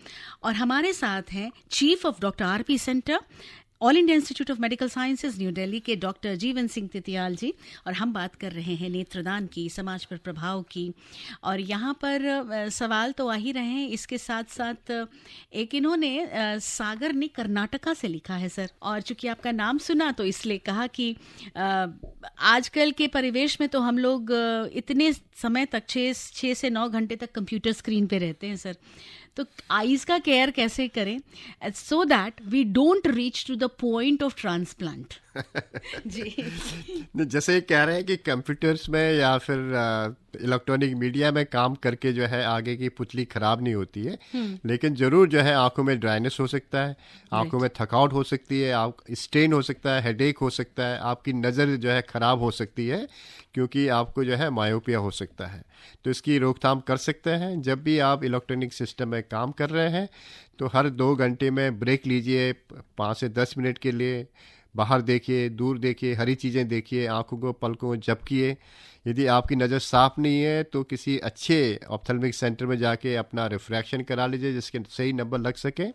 और हमारे साथ हैं chief of doctor RP centre, all India institute of medical sciences new Delhi के डॉक्टर जीवन सिंह तितियाल जी, और हम बात कर रहे हैं नेत्रदान की, समाज पर प्रभाव की। और यहाँ पर सवाल तो आ ही रहे हैं, इसके साथ साथ एक इन्होंने सागर ने कर्नाटका से लिखा है सर, और चूंकि आपका नाम सुना तो इसलिए कहा कि आजकल के परिवेश में तो हम लोग इतने समय तक 6 से 9 घंटे तक कंप्यूटर स्क्रीन पे रहते हैं सर, तो आईज का केयर कैसे करें so that we don't reach to the point of transplant? जी, जैसे कह रहे हैं कि कंप्यूटर्स में या फिर इलेक्ट्रॉनिक मीडिया में काम करके जो है आगे की पुतली खराब नहीं होती है, लेकिन जरूर जो है आंखों में ड्राइनेस हो सकता है, आंखों में थकावट हो सकती है, स्ट्रेन हो सकता है, हेडेक हो सकता है, आपकी नज़र जो है खराब हो सकती है, क्योंकि आपको जो है मायोपिया हो सकता है। तो इसकी रोकथाम कर सकते हैं। जब भी आप इलेक्ट्रॉनिक सिस्टम में काम कर रहे हैं तो हर 2 घंटे में ब्रेक लीजिए, 5 से 10 मिनट के लिए बाहर देखिए, दूर देखिए, हरी चीज़ें देखिए, आंखों को पलकों को झपकिए। यदि आपकी नज़र साफ नहीं है तो किसी अच्छे ऑप्थेल्मिक सेंटर में जाके अपना रिफ्रैक्शन करा लीजिए जिसके सही नंबर लग सके।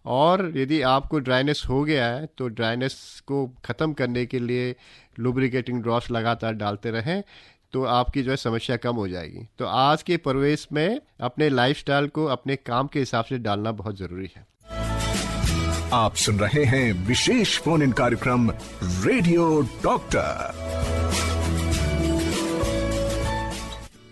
और यदि आपको ड्राइनेस हो गया है तो ड्राइनेस को ख़त्म करने के लिए लुब्रिकेटिंग ड्रॉप्स लगातार डालते रहें, तो आपकी जो है समस्या कम हो जाएगी। तो आज के परिवेश में अपने लाइफस्टाइल को अपने काम के हिसाब से डालना बहुत ज़रूरी है। आप सुन रहे हैं विशेष फोन इन कार्यक्रम रेडियो डॉक्टर।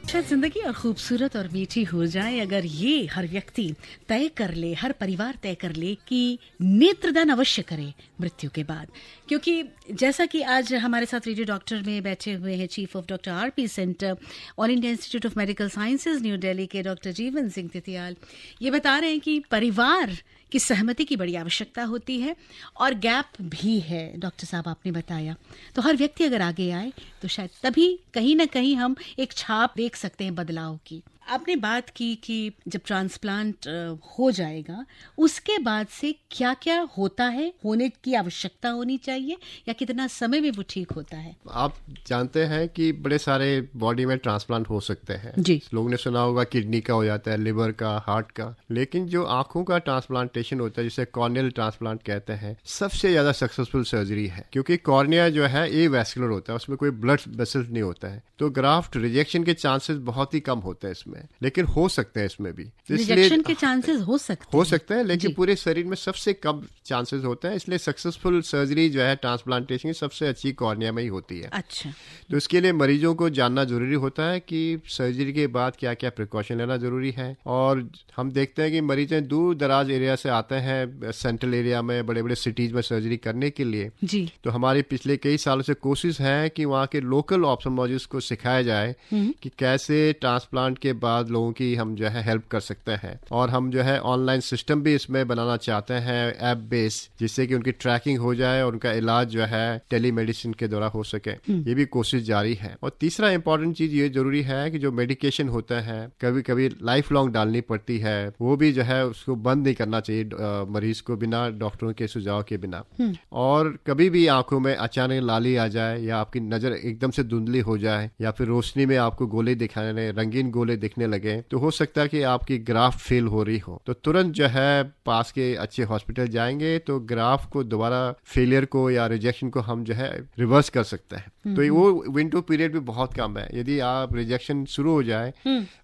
शायद जिंदगी और खूबसूरत और मीठी हो जाए अगर ये हर व्यक्ति तय कर ले, हर परिवार तय कर ले कि नेत्रदान अवश्य करे मृत्यु के बाद। क्योंकि जैसा कि आज हमारे साथ रेडियो डॉक्टर में बैठे हुए हैं chief of doctor RP centre, all India institute of medical sciences new Delhi के डॉक्टर जीवन सिंह तितियाल, ये बता रहे हैं कि परिवार की सहमति की बड़ी आवश्यकता होती है और गैप भी है, डॉक्टर साहब आपने बताया। तो हर व्यक्ति अगर आगे आए तो शायद तभी कहीं ना कहीं हम एक छाप देख सकते हैं बदलाव की। आपने बात की कि जब ट्रांसप्लांट हो जाएगा उसके बाद से क्या क्या होता है, होने की आवश्यकता होनी चाहिए या कितना समय में वो ठीक होता है? आप जानते हैं कि बड़े सारे बॉडी में ट्रांसप्लांट हो सकते हैं जी। लोगों ने सुना होगा किडनी का हो जाता है, लिवर का, हार्ट का, लेकिन जो आंखों का ट्रांसप्लांटेशन होता है जिसे कॉर्नियल ट्रांसप्लांट कहते हैं, सबसे ज्यादा सक्सेसफुल सर्जरी है, क्योंकि कॉर्निया जो है एवैस्कुलर होता है, उसमें कोई ब्लड वेसल्स नहीं होता है, तो ग्राफ्ट रिजेक्शन के चांसेस बहुत ही कम होते हैं इसमें। में, लेकिन हो सकते हैं इसमें भी। रिजेक्शन के चांसेस हो सकते हैं, लेकिन पूरे शरीर में सबसे कम चांसेस होते हैं। इसलिए सक्सेसफुल सर्जरी जो है ट्रांसप्लांटेशन की सबसे अच्छी कॉर्निया में ही होती है। अच्छा, तो इसके लिए मरीजों को जानना जरूरी होता है कि सर्जरी के बाद क्या क्या प्रिकॉशन लेना जरूरी है। और हम देखते हैं कि मरीज दूर दराज एरिया से आते हैं सेंट्रल एरिया में, बड़े बड़े सिटीज में सर्जरी करने के लिए जी। तो हमारी पिछले कई सालों से कोशिश है कि वहाँ के लोकल ऑप्थेल्मोलॉजिस्ट को सिखाया जाए कि कैसे ट्रांसप्लांट के बाद लोगों की हम जो है हेल्प कर सकते हैं। और हम जो है ऑनलाइन सिस्टम भी इसमें बनाना चाहते हैं, ऐप बेस, जिससे कि उनकी ट्रैकिंग हो जाए और उनका इलाज जो है टेलीमेडिसिन के द्वारा हो सके। ये भी कोशिश जारी है। और तीसरा इंपॉर्टेंट चीज ये जरूरी है कि जो मेडिकेशन होता है कभी कभी लाइफ लॉन्ग डालनी पड़ती है, वो भी जो है उसको बंद नहीं करना चाहिए मरीज को बिना डॉक्टरों के सुझाव के बिना। और कभी भी आंखों में अचानक लाली आ जाए या आपकी नजर एकदम से धुंधली हो जाए या फिर रोशनी में आपको गोले दिखाने, रंगीन गोले दिखने लगे, तो हो सकता है कि आपकी ग्राफ्ट फेल हो रही हो। तो तुरंत जो है पास के अच्छे हॉस्पिटल जाएंगे तो ग्राफ्ट को दोबारा फेलियर को या रिजेक्शन को हम जो है रिवर्स कर सकते हैं। तो वो विंडो पीरियड भी बहुत कम है। यदि आप रिजेक्शन शुरू हो जाए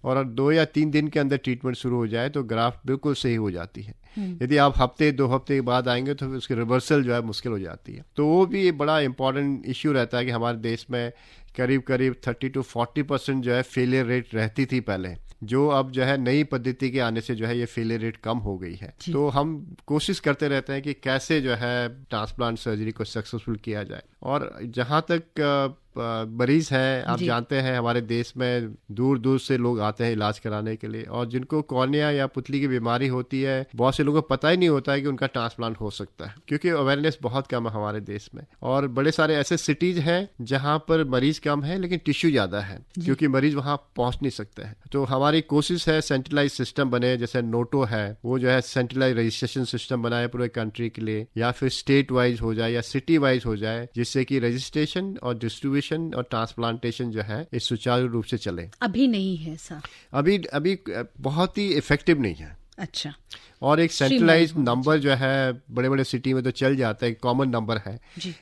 और 2 या 3 दिन के अंदर ट्रीटमेंट शुरू हो जाए तो ग्राफ्ट बिल्कुल सही हो जाती है। यदि आप हफ्ते 2 हफ्ते के बाद आएंगे तो उसकी रिवर्सल जो है मुश्किल हो जाती है। तो वो भी बड़ा इंपॉर्टेंट इश्यू रहता है कि हमारे देश में करीब 30 to 40% जो है फेलियर रेट रहती थी पहले, जो अब जो है नई पद्धति के आने से जो है ये फेलियर रेट कम हो गई है। तो हम कोशिश करते रहते हैं कि कैसे जो है ट्रांसप्लांट सर्जरी को सक्सेसफुल किया जाए। और जहां तक मरीज हैं, आप जानते हैं हमारे देश में दूर दूर से लोग आते हैं इलाज कराने के लिए, और जिनको कॉर्निया या पुतली की बीमारी होती है बहुत से लोगों को पता ही नहीं होता है कि उनका ट्रांसप्लांट हो सकता है, क्योंकि अवेयरनेस बहुत कम है हमारे देश में। और बड़े सारे ऐसे सिटीज हैं जहां पर मरीज कम है लेकिन टिश्यू ज्यादा है, क्योंकि मरीज वहां पहुंच नहीं सकते हैं। तो हमारी कोशिश है सेंट्रलाइज सिस्टम बने, जैसे नोटो है, वो जो है सेंट्रलाइज रजिस्ट्रेशन सिस्टम बनाए पूरे कंट्री के लिए, या फिर स्टेट वाइज हो जाए या सिटी वाइज हो जाए, जिससे कि रजिस्ट्रेशन और डिस्ट्रीब्यूशन और ट्रांसप्लांटेशन जो है इस सुचारू रूप से चले। अभी नहीं है सर, अभी बहुत ही इफेक्टिव नहीं है। अच्छा। और एक सेंट्रलाइज नंबर जो है बड़े बड़े सिटी में तो चल जाता है, कॉमन नंबर है,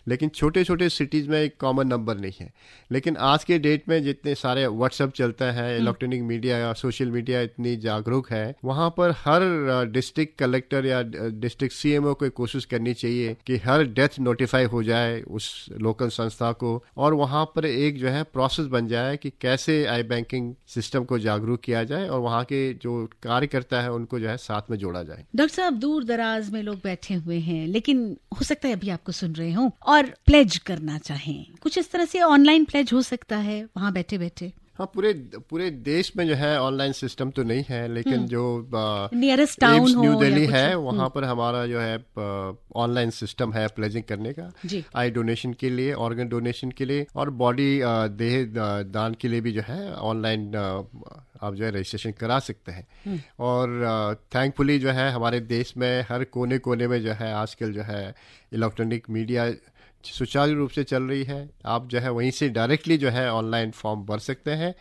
लेकिन छोटे छोटे सिटीज में एक कॉमन नंबर नहीं है। लेकिन आज के डेट में जितने सारे व्हाट्सएप चलता है, इलेक्ट्रॉनिक मीडिया या सोशल मीडिया इतनी जागरूक है, वहां पर हर डिस्ट्रिक्ट कलेक्टर या डिस्ट्रिक्ट सीएमओ को कोशिश करनी चाहिए कि हर डेथ नोटिफाई हो जाए उस लोकल संस्था को, और वहां पर एक जो है प्रोसेस बन जाए कि कैसे आई बैंकिंग सिस्टम को जागरूक किया जाए और वहां के जो कार्यकर्ता है उनको जो है साथ में जोड़ा जाए। डॉक्टर साहब, दूर दराज में लोग बैठे हुए हैं, लेकिन हो सकता है अभी आपको सुन रहे हो और प्लेज करना चाहें, कुछ इस तरह से ऑनलाइन प्लेज हो सकता है वहां बैठे बैठे। हाँ, पूरे देश में जो है ऑनलाइन सिस्टम तो नहीं है, लेकिन जो नियरेस्ट टाउन हो न्यू दिल्ली है वहाँ पर हमारा जो है ऑनलाइन सिस्टम है प्लेजिंग करने का, आई डोनेशन के लिए, ऑर्गन डोनेशन के लिए, और बॉडी देह दान के लिए भी जो है ऑनलाइन आप जो है रजिस्ट्रेशन करा सकते हैं। और थैंकफुली जो है हमारे देश में हर कोने कोने में जो है आजकल जो है इलेक्ट्रॉनिक मीडिया सुचारू रूप से चल रही है। आप जो है वहीं से डायरेक्टली जो है ऑनलाइन फॉर्म भर सकते हैं।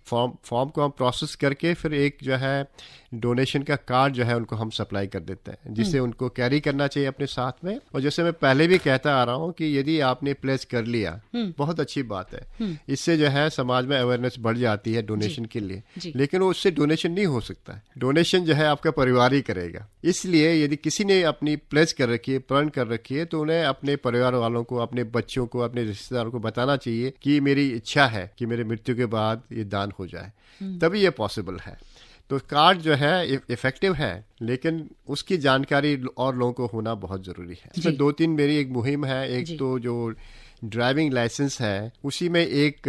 फॉर्म को हम प्रोसेस करके फिर एक जो है डोनेशन का कार्ड जो है उनको हम सप्लाई कर देते हैं, जिसे उनको कैरी करना चाहिए अपने साथ में। और जैसे मैं पहले भी कहता आ रहा हूँ कि यदि आपने प्लेस कर लिया बहुत अच्छी बात है, इससे जो है समाज में अवेयरनेस बढ़ जाती है डोनेशन के लिए, लेकिन वो उससे डोनेशन नहीं हो सकता है। डोनेशन जो है आपका परिवार ही करेगा। इसलिए यदि किसी ने अपनी प्लेस कर रखी है, प्रण कर रखी है, तो उन्हें अपने परिवार वालों को, अपने बच्चों को, अपने रिश्तेदारों को बताना चाहिए कि मेरी इच्छा है कि मेरे मृत्यु के बाद ये दान हो जाए, तभी ये पॉसिबल है। तो कार्ड जो है इफेक्टिव है, लेकिन उसकी जानकारी और लोगों को होना बहुत जरूरी है। इसमें 2-3 मेरी एक मुहिम है। एक तो जो ड्राइविंग लाइसेंस है उसी में एक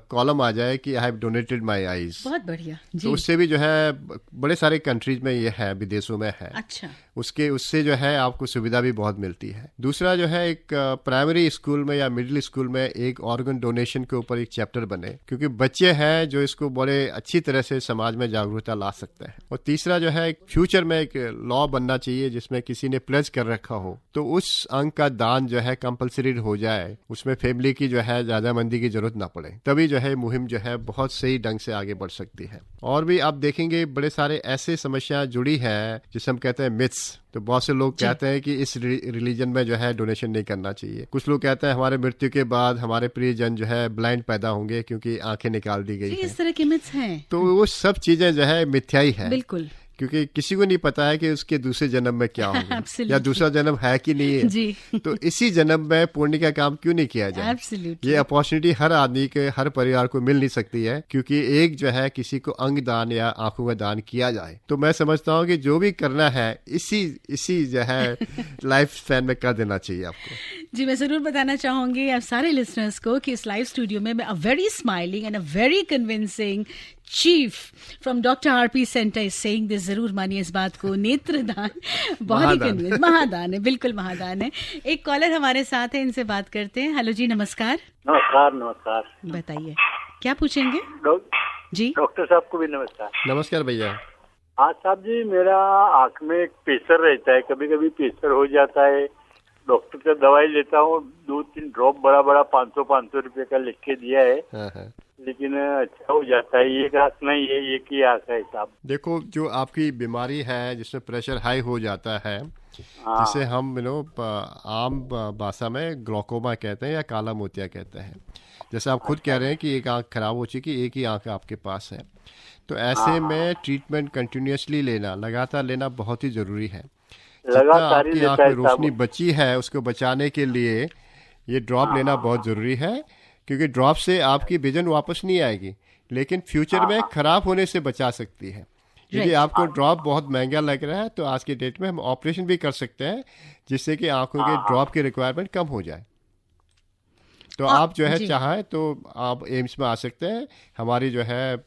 कॉलम आ जाए कि I have donated my eyes. बहुत बढ़िया जी। तो उससे भी जो है बड़े सारे कंट्रीज में ये है, विदेशों में है। अच्छा। उससे जो है आपको सुविधा भी बहुत मिलती है। दूसरा जो है एक प्राइमरी स्कूल में या मिडिल स्कूल में एक ऑर्गन डोनेशन के ऊपर एक चैप्टर बने, क्योंकि बच्चे हैं जो इसको बड़े अच्छी तरह से समाज में जागरूकता ला सकते हैं। और तीसरा जो है फ्यूचर में एक लॉ बनना चाहिए जिसमें किसी ने प्लेज कर रखा हो तो उस अंग का दान जो है कंपलसरी हो जाए, उस उसमें फैमिली की जो है ज़्यादा मंदी की जरूरत ना पड़े, तभी जो है मुहिम जो है बहुत सही ढंग से आगे बढ़ सकती है। और भी आप देखेंगे बड़े सारे ऐसे समस्या जुड़ी है जिसे हम कहते हैं मिथ्स। तो बहुत से लोग कहते हैं कि इस रिलीजन में जो है डोनेशन नहीं करना चाहिए। कुछ लोग कहते हैं हमारे मृत्यु के बाद हमारे प्रियजन जो है ब्लाइंड पैदा होंगे क्योंकि आंखें निकाल दी गई हैं। इस तरह के मिथ्स हैं। तो वो सब चीजें जो है मिथ्याई है, बिल्कुल, क्योंकि किसी को नहीं पता है कि उसके दूसरे जन्म में क्या होगा या दूसरा जन्म है कि नहीं है जी। तो इसी जन्म में पुण्य का काम क्यों नहीं किया जाए। ये अपॉर्चुनिटी हर आदमी के, हर परिवार को मिल नहीं सकती है, क्योंकि एक जो है किसी को अंग दान या आंखों का दान किया जाए। तो मैं समझता हूँ कि जो भी करना है इसी जो है लाइफ स्पैन में कर देना चाहिए आपको। जी, मैं जरूर बताना चाहूंगी आप सारे लिसनर्स को कि इस लाइव स्टूडियो में a very smiling and a very convincing chief from doctor RP centre is saying this. जरूर मानिए इस बात को, नेत्रदान बहुत ही कन्विंस, महादान है, बिल्कुल महादान है। एक कॉलर हमारे साथ है, इनसे बात करते हैं। हेलो जी, नमस्कार। नमस्कार। बताइए क्या पूछेंगे जी? डॉक्टर साहब को भी नमस्कार। नमस्कार भैया। हाँ साहब जी, मेरा आँख में एक प्रेशर रहता है, कभी कभी प्रेशर हो जाता है। डॉक्टर से दवाई लेता हूँ, 2-3 ड्रॉप बड़ा 500 रुपए का लिख के दिया है, लेकिन अच्छा हो जाता है। एक आँख नहीं है, एक ही आँख है साहब। देखो, जो आपकी बीमारी है जिसमें प्रेशर हाई हो जाता है, जिसे हम आम भाषा में ग्लोकोमा कहते हैं या काला मोतिया कहते हैं। जैसे आप खुद कह रहे हैं कि एक आंख खराब हो चुकी, एक ही आंख आपके पास है, तो ऐसे में ट्रीटमेंट कंटिन्यूसली लेना, लगातार लेना बहुत ही जरूरी है। लगातार आपकी आंख में रोशनी बची है उसको बचाने के लिए ये ड्रॉप लेना बहुत जरूरी है, क्योंकि ड्रॉप से आपकी विजन वापस नहीं आएगी, लेकिन फ्यूचर में खराब होने से बचा सकती है। यदि आपको ड्रॉप बहुत महंगा लग रहा है तो आज के डेट में हम ऑपरेशन भी कर सकते हैं, जिससे कि आंखों के ड्रॉप की रिक्वायरमेंट कम हो जाए। तो आप जो है चाहें तो आप एम्स में आ सकते हैं। हमारी जो है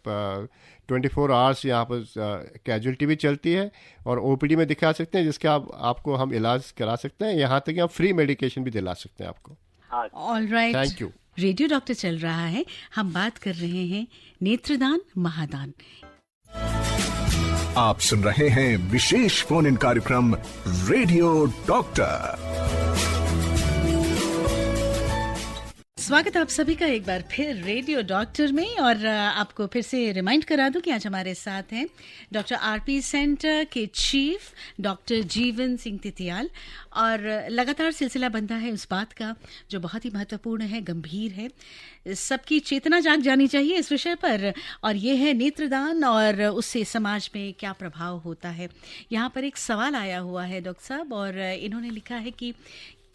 24 आवर्स यहाँ पर कैजुअलिटी भी चलती है और ओपीडी में दिखा सकते हैं, जिसका आपको हम इलाज करा सकते हैं। यहाँ तक कि हम फ्री मेडिकेशन भी दिला सकते हैं आपको। Alright, thank you. Radio doctor चल रहा है, हम बात कर रहे हैं नेत्रदान महादान। आप सुन रहे हैं विशेष फोन इन कार्यक्रम रेडियो डॉक्टर। स्वागत आप सभी का एक बार फिर रेडियो डॉक्टर में। और आपको फिर से रिमाइंड करा दूं कि आज हमारे साथ हैं डॉक्टर आरपी सेंटर के चीफ डॉक्टर जीवन सिंह तितियाल, और लगातार सिलसिला बनता है उस बात का जो बहुत ही महत्वपूर्ण है, गंभीर है, सबकी चेतना जाग जानी चाहिए इस विषय पर, और ये है नेत्रदान और उससे समाज में क्या प्रभाव होता है। यहाँ पर एक सवाल आया हुआ है डॉक्टर साहब, और इन्होंने लिखा है कि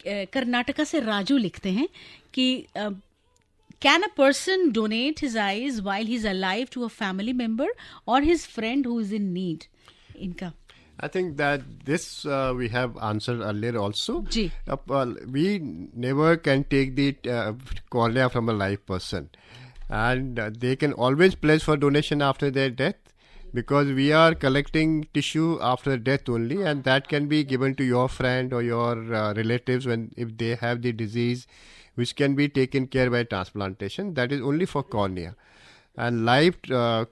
कर्नाटका से राजू लिखते हैं कि can a person donate his eyes while he is alive to a family member और his friend who is in need? इनका I think that this we have answered earlier also. We never can take the cornea from a live person, and they can always pledge for donation after their death, because we are collecting tissue after death only, and that can be given to your friend or your relatives if they have the disease, which can be taken care by transplantation. That is only for cornea. And live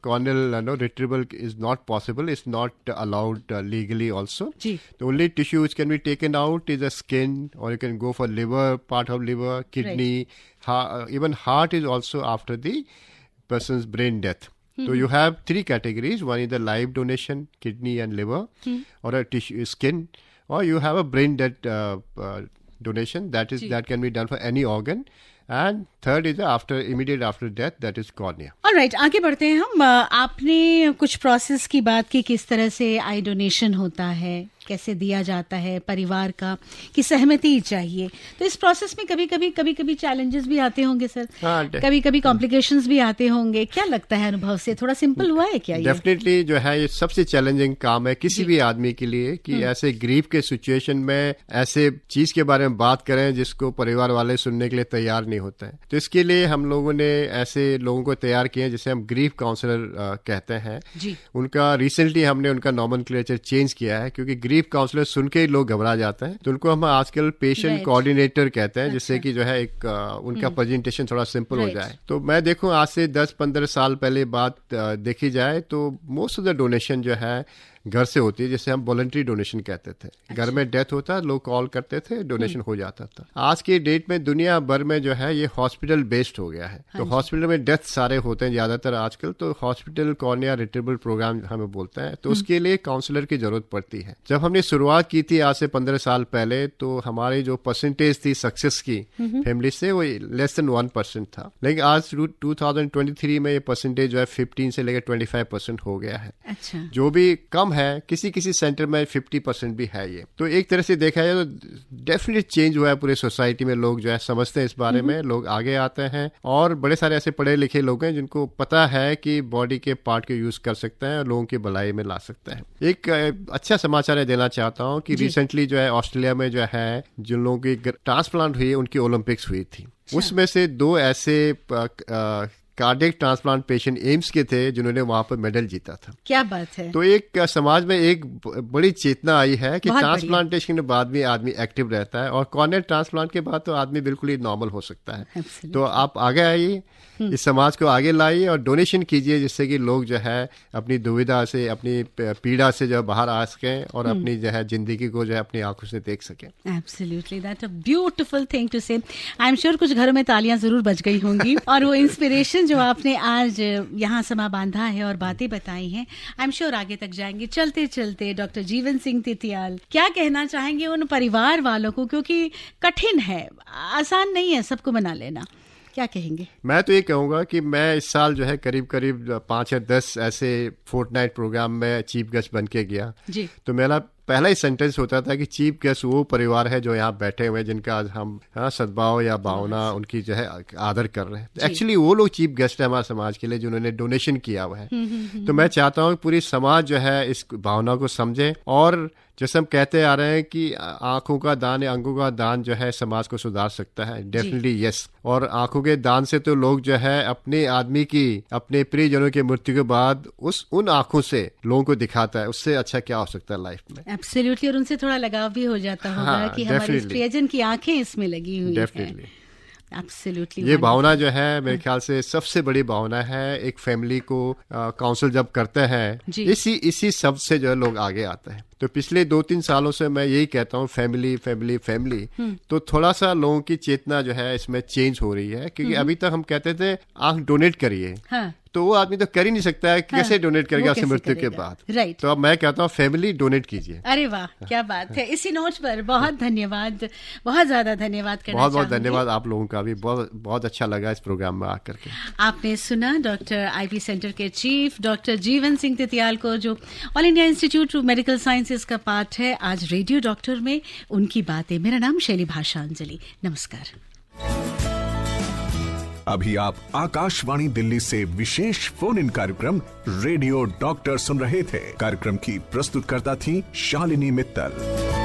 corneal retrieval is not possible. It's not allowed legally also. The only tissue which can be taken out is the skin, or you can go for liver, part of liver, kidney, even heart is also after the person's brain death. So you have 3 categories. One is the live donation, kidney and liver, or a tissue, skin, or you have a brain dead donation. That can be done for any organ. And third is immediate after death, that is cornea. Alright, आगे बढ़ते हैं हम। आपने कुछ process की बात की, किस तरह से आई डोनेशन होता है, कैसे दिया जाता है, परिवार का की सहमति चाहिए। तो इस प्रोसेस में कभी कभी चैलेंजेस भी आते होंगे सर, कभी कभी कॉम्प्लिकेशंस भी आते होंगे। क्या लगता है अनुभव से, थोड़ा सिंपल हुआ है क्या ये? डेफिनेटली जो है ये सबसे चैलेंजिंग काम है किसी भी आदमी के लिए, कि ऐसे ग्रीफ के सिचुएशन में ऐसे चीज के बारे में बात करें जिसको परिवार वाले सुनने के लिए तैयार नहीं होता है। तो इसके लिए हम लोगों ने ऐसे लोगों को तैयार किए जिसे हम ग्रीफ काउंसलर कहते हैं। उनका रिसेंटली हमने उनका नॉमेनक्लेचर चेंज किया है, क्योंकि ग्रीफ काउंसलर सुन के ही लोग घबरा जाते हैं। तो उनको हम आजकल पेशेंट कोऑर्डिनेटर कहते हैं, जिससे कि जो है एक उनका प्रेजेंटेशन थोड़ा सिंपल हो जाए। तो मैं देखूं आज से 10-15 साल पहले बात देखी जाए तो मोस्ट ऑफ द डोनेशन जो है घर से होती है, जिसे हम वॉलंटरी डोनेशन कहते थे। घर में डेथ होता, लोग कॉल करते थे, डोनेशन हो जाता था। आज की डेट में दुनिया भर में जो है ये हॉस्पिटल बेस्ड हो गया है। तो हॉस्पिटल में डेथ सारे होते हैं ज्यादातर आजकल, तो हॉस्पिटल कॉर्निया रिट्रीवल प्रोग्राम हमें बोलते हैं, तो उसके लिए काउंसलर की जरूरत पड़ती है। जब हमने शुरुआत की थी आज से 15 साल पहले, तो हमारी जो परसेंटेज थी सक्सेस की फैमिली से वो लेस देन 1% था, लेकिन आज 2023 में ये परसेंटेज जो है 15 से लेकर 25% हो गया है। अच्छा। जो भी कम है, किसी किसी सेंटर में 50% भी है ये। तो एक तरह से देखा जाए तो डेफिनेट चेंज हुआ है पूरे सोसाइटी में। लोग जो है समझते हैं इस बारे में, लोग आगे आते हैं, और बड़े सारे ऐसे पढ़े लिखे लोग हैं जिनको पता है कि बॉडी के पार्ट को यूज कर सकते हैं और लोगों की भलाई में ला सकते हैं। एक अच्छा समाचार देना चाहता हूँ कि रिसेंटली जो है ऑस्ट्रेलिया में जो है जिन लोगों की ट्रांसप्लांट हुई, उनकी ओलंपिक्स हुई थी। उसमें से 2 ऐसे कार्डियक ट्रांसप्लांट पेशेंट एम्स के थे जिन्होंने वहां पर मेडल जीता था। क्या बात है। तो एक समाज में एक बड़ी चेतना आई है कि ट्रांसप्लांटेशन के बाद भी आदमी एक्टिव रहता है, और कॉर्निया ट्रांसप्लांट के बाद तो आदमी बिल्कुल ही नॉर्मल हो सकता है। तो आप आगे आइए, इस समाज को आगे लाइए और डोनेशन कीजिए, जिससे कि लोग जो है अपनी दुविधा से, अपनी पीड़ा से जो बाहर आ सकें और अपनी जो है जिंदगी को जो है अपनी आंखों से देख सकें। Absolutely, that a beautiful thing to say. I am sure कुछ घरों में तालियां जरूर बज गई होंगी और वो इंस्पिरेशन जो आपने आज यहाँ समा बांधा है और बातें बताई हैं, आई एम श्योर आगे तक जाएंगे। चलते चलते डॉक्टर जीवन सिंह तितियाल, क्या कहना चाहेंगे उन परिवार वालों को, क्योंकि कठिन है, आसान नहीं है सबको मना लेना, क्या कहेंगे? मैं तो ये कहूँगा कि मैं इस साल जो है करीब 5 या 10 ऐसे फोर्टनाइट प्रोग्राम में चीफ गेस्ट बन के गया जी। तो मेरा पहला ही सेंटेंस होता था कि चीफ गेस्ट वो परिवार है जो यहाँ बैठे हुए हैं, जिनका आज हम सद्भाव या भावना उनकी जो है आदर कर रहे हैं। एक्चुअली वो लोग चीफ गेस्ट है हमारे समाज के लिए जिन्होंने डोनेशन किया हुआ है। तो मैं चाहता हूँ पूरी समाज जो है इस भावना को समझे, और जैसे हम कहते आ रहे हैं कि आंखों का दान या अंगों का दान जो है समाज को सुधार सकता है, डेफिनेटली यस। और आंखों के दान से तो लोग जो है अपने आदमी की, अपने प्रियजनों की मृत्यु के बाद उन आंखों से लोगों को दिखाता है, उससे अच्छा क्या हो सकता है लाइफ में। एब्सोल्युटली, और उनसे थोड़ा लगाव भी हो जाता होगा कि हमारे प्रियजन की आंखें इसमें लगी हुई डेफिनेटली। Absolutely ये भावना जो है मेरे ख्याल से सबसे बड़ी भावना है। एक फैमिली को काउंसिल जब करते हैं, इसी शब्द से जो है लोग आगे आते हैं। तो पिछले 2-3 सालों से मैं यही कहता हूँ, फैमिली फैमिली फैमिली। तो थोड़ा सा लोगों की चेतना जो है इसमें चेंज हो रही है, क्योंकि अभी तक हम कहते थे आंख डोनेट करिए, तो वो आदमी तो कर ही नहीं सकता है, कैसे डोनेट करेगा उसकी मृत्यु के बाद। राइट। तो अब मैं कहता हूँ फैमिली डोनेट कीजिए। अरे वाह, क्या बात है। इसी नोट पर बहुत धन्यवाद, बहुत ज्यादा धन्यवाद करना बहुत बहुत धन्यवाद आप लोगों का भी, बहुत अच्छा लगा इस प्रोग्राम में आकर के। आपने सुना डॉक्टर आईपी सेंटर के चीफ डॉक्टर जीवन सिंह तितियाल को, जो all India institute of medical sciences का पार्ट है, आज रेडियो डॉक्टर में उनकी बातें। मेरा नाम शैली भाषांजलि, नमस्कार। अभी आप आकाशवाणी दिल्ली से विशेष फोन इन कार्यक्रम रेडियो डॉक्टर सुन रहे थे। कार्यक्रम की प्रस्तुतकर्ता थी शालिनी मित्तल।